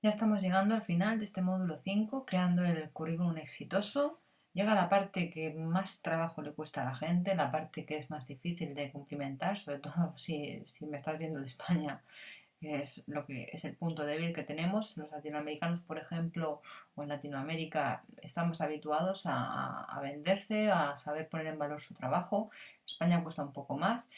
Ya estamos llegando al final de este módulo 5, creando el currículum exitoso. Llega la parte que más trabajo le cuesta a la gente, la parte que es más difícil de cumplimentar, sobre todo si me estás viendo de España, que es lo que es el punto débil que tenemos. Los latinoamericanos, por ejemplo, o en Latinoamérica, estamos habituados a venderse, a saber poner en valor su trabajo. España cuesta un poco más.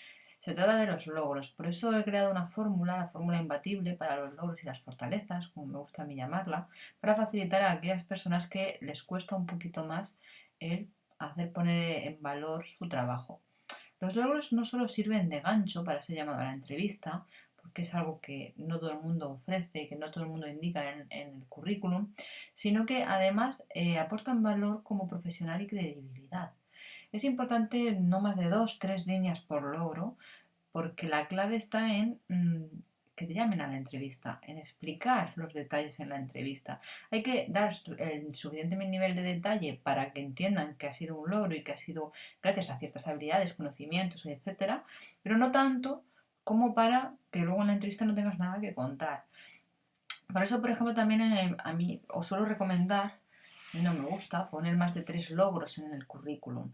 Se trata de los logros, por eso he creado una fórmula, la fórmula imbatible para los logros y las fortalezas, como me gusta a mí llamarla, para facilitar a aquellas personas que les cuesta un poquito más el hacer poner en valor su trabajo. Los logros no solo sirven de gancho para ser llamado a la entrevista, porque es algo que no todo el mundo ofrece, que no todo el mundo indica en el currículum, sino que además aportan valor como profesional y credibilidad. Es importante no más de dos, tres líneas por logro, porque la clave está en que te llamen a la entrevista, en explicar los detalles en la entrevista. Hay que dar el suficiente nivel de detalle para que entiendan que ha sido un logro y que ha sido gracias a ciertas habilidades, conocimientos, etcétera, pero no tanto como para que luego en la entrevista no tengas nada que contar. Por eso, por ejemplo, también a mí os suelo recomendar, y no me gusta, poner más de tres logros en el currículum.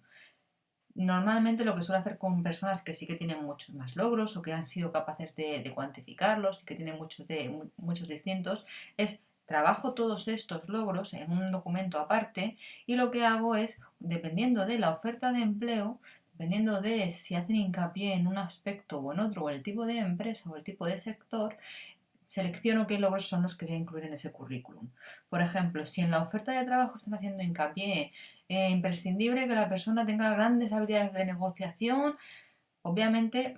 Normalmente lo que suelo hacer con personas que sí que tienen muchos más logros o que han sido capaces de cuantificarlos y que tienen muchos distintos es trabajo todos estos logros en un documento aparte y lo que hago es, dependiendo de la oferta de empleo, dependiendo de si hacen hincapié en un aspecto o en otro, o el tipo de empresa o el tipo de sector, selecciono qué logros son los que voy a incluir en ese currículum. Por ejemplo, si en la oferta de trabajo están haciendo hincapié imprescindible que la persona tenga grandes habilidades de negociación, obviamente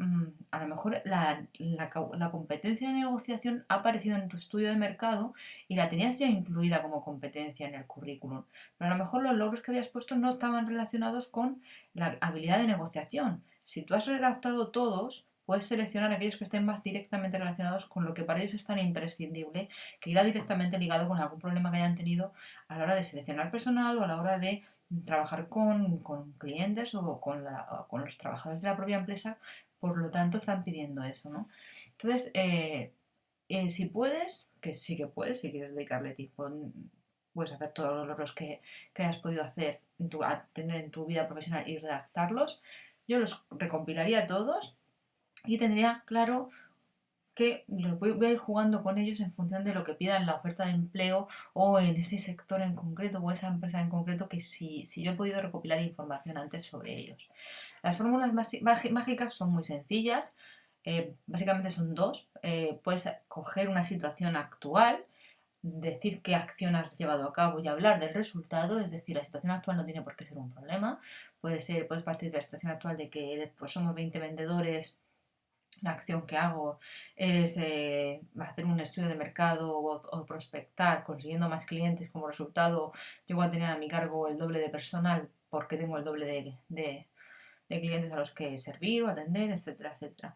a lo mejor la competencia de negociación ha aparecido en tu estudio de mercado y la tenías ya incluida como competencia en el currículum. Pero a lo mejor los logros que habías puesto no estaban relacionados con la habilidad de negociación. Si tú has redactado todos, puedes seleccionar aquellos que estén más directamente relacionados con lo que para ellos es tan imprescindible, que irá directamente ligado con algún problema que hayan tenido a la hora de seleccionar personal o a la hora de trabajar con clientes o con los trabajadores de la propia empresa, por lo tanto están pidiendo eso, ¿no? Entonces, si puedes, que sí que puedes, si quieres dedicarle tiempo, puedes hacer todos los logros que hayas podido hacer, a tener en tu vida profesional y redactarlos. Yo los recompilaría todos y tendría claro que los voy a ir jugando con ellos en función de lo que pidan en la oferta de empleo o en ese sector en concreto o esa empresa en concreto, que si yo he podido recopilar información antes sobre ellos. Las fórmulas mágicas son muy sencillas, básicamente son dos. Puedes coger una situación actual, decir qué acción has llevado a cabo y hablar del resultado, es decir, la situación actual no tiene por qué ser un problema. Puedes partir de la situación actual de que pues, somos 20 vendedores. La acción que hago es hacer un estudio de mercado o prospectar, consiguiendo más clientes como resultado. Llego a tener a mi cargo el doble de personal porque tengo el doble de clientes a los que servir o atender, etcétera, etcétera.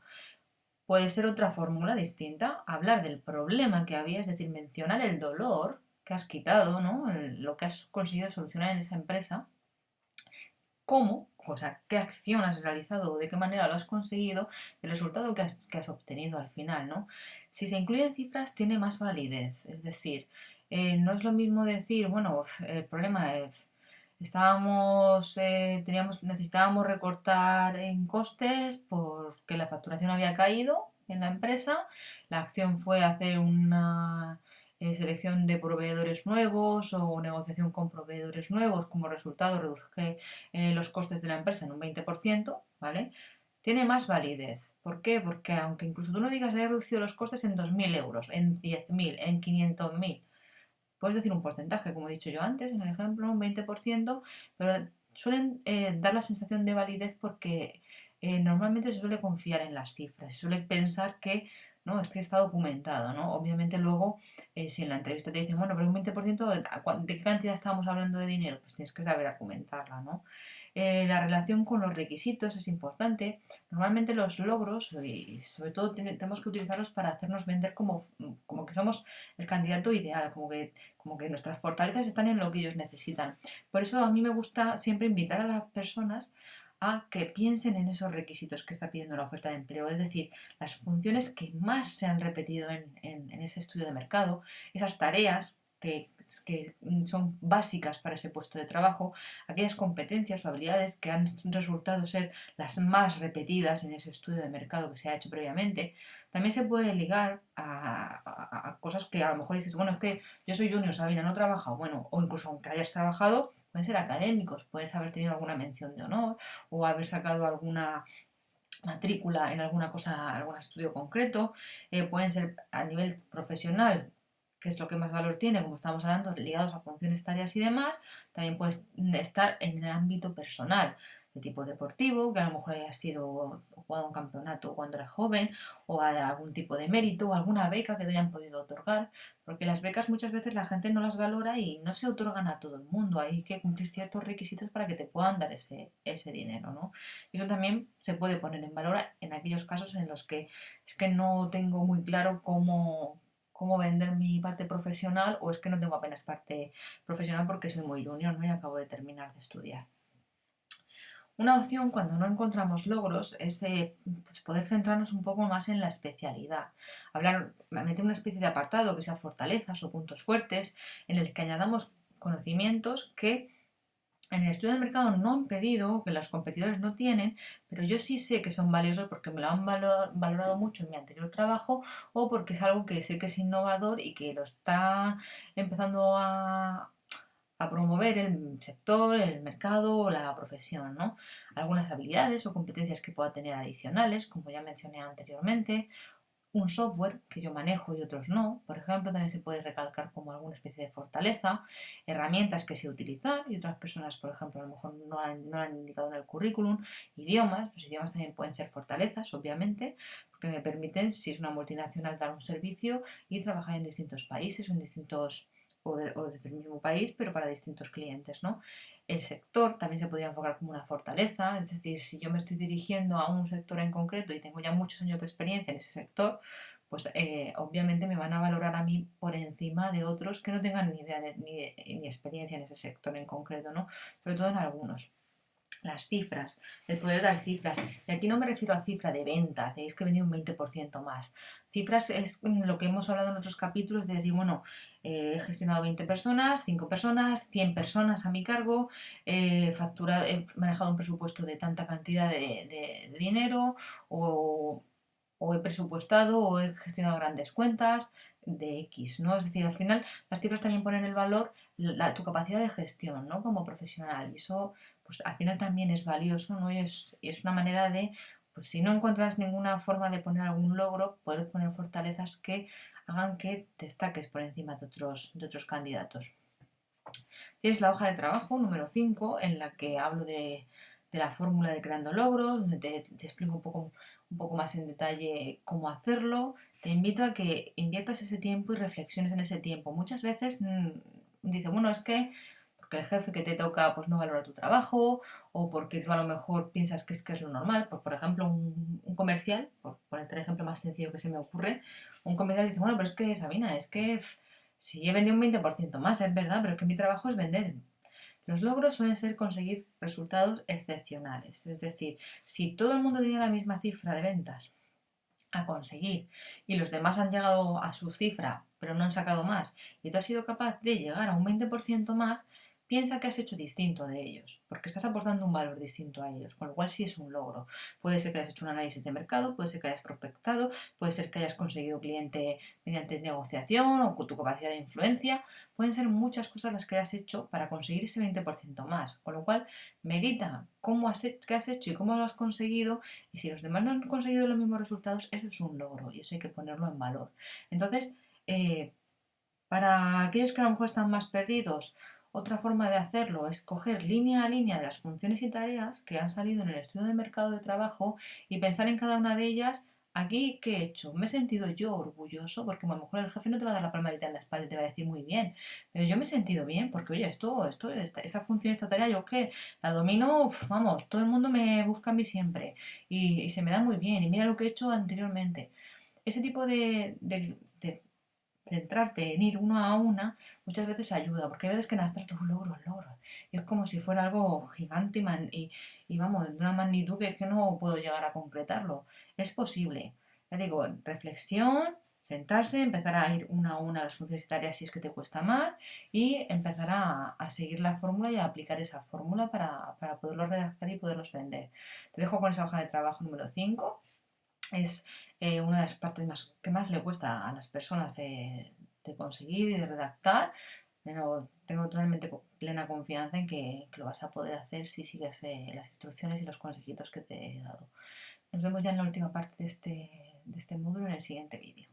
Puede ser otra fórmula distinta, hablar del problema que había, es decir, mencionar el dolor que has quitado, ¿no? Lo que has conseguido solucionar en esa empresa, cómo, o sea, qué acción has realizado o de qué manera lo has conseguido, el resultado que has obtenido al final, ¿no? Si se incluyen cifras, tiene más validez. Es decir, no es lo mismo decir, bueno, el problema es, necesitábamos recortar en costes porque la facturación había caído en la empresa, la acción fue hacer una selección de proveedores nuevos o negociación con proveedores nuevos, como resultado reduje los costes de la empresa en un 20%, ¿vale? Tiene más validez. ¿Por qué? Porque aunque incluso tú no digas he reducido los costes en 2.000 euros, en 10.000, en 500.000, puedes decir un porcentaje, como he dicho yo antes, en el ejemplo, un 20%, pero suelen dar la sensación de validez porque normalmente se suele confiar en las cifras, se suele pensar que no, es que está documentado, ¿no? Obviamente luego, si en la entrevista te dicen, bueno, pero un 20%, ¿de qué cantidad estamos hablando de dinero? Pues tienes que saber argumentarla, ¿no? La relación con los requisitos es importante. Normalmente los logros, y sobre todo tenemos que utilizarlos para hacernos vender como que somos el candidato ideal, como que nuestras fortalezas están en lo que ellos necesitan. Por eso a mí me gusta siempre invitar a las personas a que piensen en esos requisitos que está pidiendo la oferta de empleo, es decir, las funciones que más se han repetido en ese estudio de mercado, esas tareas que son básicas para ese puesto de trabajo, aquellas competencias o habilidades que han resultado ser las más repetidas en ese estudio de mercado que se ha hecho previamente. También se puede ligar a cosas que a lo mejor dices, bueno, es que yo soy junior, Sabina, no he trabajado, bueno, o incluso aunque hayas trabajado, pueden ser académicos, puedes haber tenido alguna mención de honor o haber sacado alguna matrícula en alguna cosa, algún estudio concreto, pueden ser a nivel profesional, que es lo que más valor tiene, como estamos hablando, ligados a funciones, tareas y demás, también puedes estar en el ámbito personal, de tipo deportivo, que a lo mejor hayas sido jugado un campeonato cuando eras joven, o algún tipo de mérito, o alguna beca que te hayan podido otorgar, porque las becas muchas veces la gente no las valora y no se otorgan a todo el mundo, hay que cumplir ciertos requisitos para que te puedan dar ese dinero, ¿no? Y eso también se puede poner en valor en aquellos casos en los que es que no tengo muy claro cómo vender mi parte profesional o es que no tengo apenas parte profesional porque soy muy junior, ¿no? Y acabo de terminar de estudiar. Una opción cuando no encontramos logros es pues poder centrarnos un poco más en la especialidad. Meter una especie de apartado que sea fortalezas o puntos fuertes en el que añadamos conocimientos que en el estudio de mercado no han pedido, que los competidores no tienen, pero yo sí sé que son valiosos porque me lo han valorado mucho en mi anterior trabajo o porque es algo que sé que es innovador y que lo está empezando a promover el sector, el mercado o la profesión, ¿no? Algunas habilidades o competencias que pueda tener adicionales, como ya mencioné anteriormente, un software que yo manejo y otros no, por ejemplo, también se puede recalcar como alguna especie de fortaleza, herramientas que sé utilizar y otras personas, por ejemplo, a lo mejor no lo han indicado en el currículum, idiomas, los idiomas también pueden ser fortalezas, obviamente, porque me permiten, si es una multinacional, dar un servicio y trabajar en distintos países o en distintos o desde el mismo país, pero para distintos clientes, ¿no? El sector también se podría enfocar como una fortaleza, es decir, si yo me estoy dirigiendo a un sector en concreto y tengo ya muchos años de experiencia en ese sector, pues obviamente me van a valorar a mí por encima de otros que no tengan ni idea ni experiencia en ese sector en concreto, ¿no? Sobre todo en algunos. Las cifras, el poder dar cifras. Y aquí no me refiero a cifra de ventas, de es que he vendido un 20% más. Cifras es lo que hemos hablado en otros capítulos de decir, bueno, he gestionado 20 personas, 5 personas, 100 personas a mi cargo, he manejado un presupuesto de tanta cantidad de dinero o, o he presupuestado o he gestionado grandes cuentas de X, ¿no? Es decir, al final las cifras también ponen el valor, tu capacidad de gestión, ¿no? Como profesional. Y eso pues al final también es valioso, ¿no? Y es una manera de, pues si no encuentras ninguna forma de poner algún logro, poder poner fortalezas que hagan que destaques por encima de otros candidatos. Tienes la hoja de trabajo número 5 en la que hablo de la fórmula de creando logros, donde te explico un poco más en detalle cómo hacerlo. Te invito a que inviertas ese tiempo y reflexiones en ese tiempo. Muchas veces dice, bueno, es que porque el jefe que te toca pues no valora tu trabajo o porque tú a lo mejor piensas que es lo normal. Pues, por ejemplo, un comercial, por ponerte el ejemplo más sencillo que se me ocurre, un comercial dice, bueno, pero es que Sabina, es que si he vendido un 20% más, es verdad, pero es que mi trabajo es vender. Los logros suelen ser conseguir resultados excepcionales. Es decir, si todo el mundo tiene la misma cifra de ventas a conseguir y los demás han llegado a su cifra pero no han sacado más y tú has sido capaz de llegar a un 20% más, piensa que has hecho distinto de ellos, porque estás aportando un valor distinto a ellos, con lo cual sí es un logro. Puede ser que hayas hecho un análisis de mercado, puede ser que hayas prospectado, puede ser que hayas conseguido cliente mediante negociación o con tu capacidad de influencia, pueden ser muchas cosas las que has hecho para conseguir ese 20% más, con lo cual medita qué has hecho y cómo lo has conseguido y si los demás no han conseguido los mismos resultados, eso es un logro y eso hay que ponerlo en valor. Entonces, eh, para aquellos que a lo mejor están más perdidos, otra forma de hacerlo es coger línea a línea de las funciones y tareas que han salido en el estudio de mercado de trabajo y pensar en cada una de ellas. Aquí, ¿qué he hecho? ¿Me he sentido yo orgulloso? Porque a lo mejor el jefe no te va a dar la palmadita en la espalda y te va a decir muy bien. Pero yo me he sentido bien porque, oye, esta función, esta tarea, yo que la domino, uf, vamos, todo el mundo me busca a mí siempre y se me da muy bien. Y mira lo que he hecho anteriormente. Ese tipo de centrarte en ir una a una muchas veces ayuda, porque hay veces que en abstracto logros, y es como si fuera algo gigante y vamos, de una magnitud que no puedo llegar a concretarlo. Es posible, ya digo, reflexión, sentarse, empezar a ir una a una a las funciones y tareas si es que te cuesta más y empezar a seguir la fórmula y a aplicar esa fórmula para poderlos redactar y poderlos vender. Te dejo con esa hoja de trabajo número 5. Es una de las partes que más le cuesta a las personas de conseguir y de redactar, pero tengo totalmente plena confianza en que lo vas a poder hacer si sigues las instrucciones y los consejitos que te he dado. Nos vemos ya en la última parte de este módulo en el siguiente vídeo.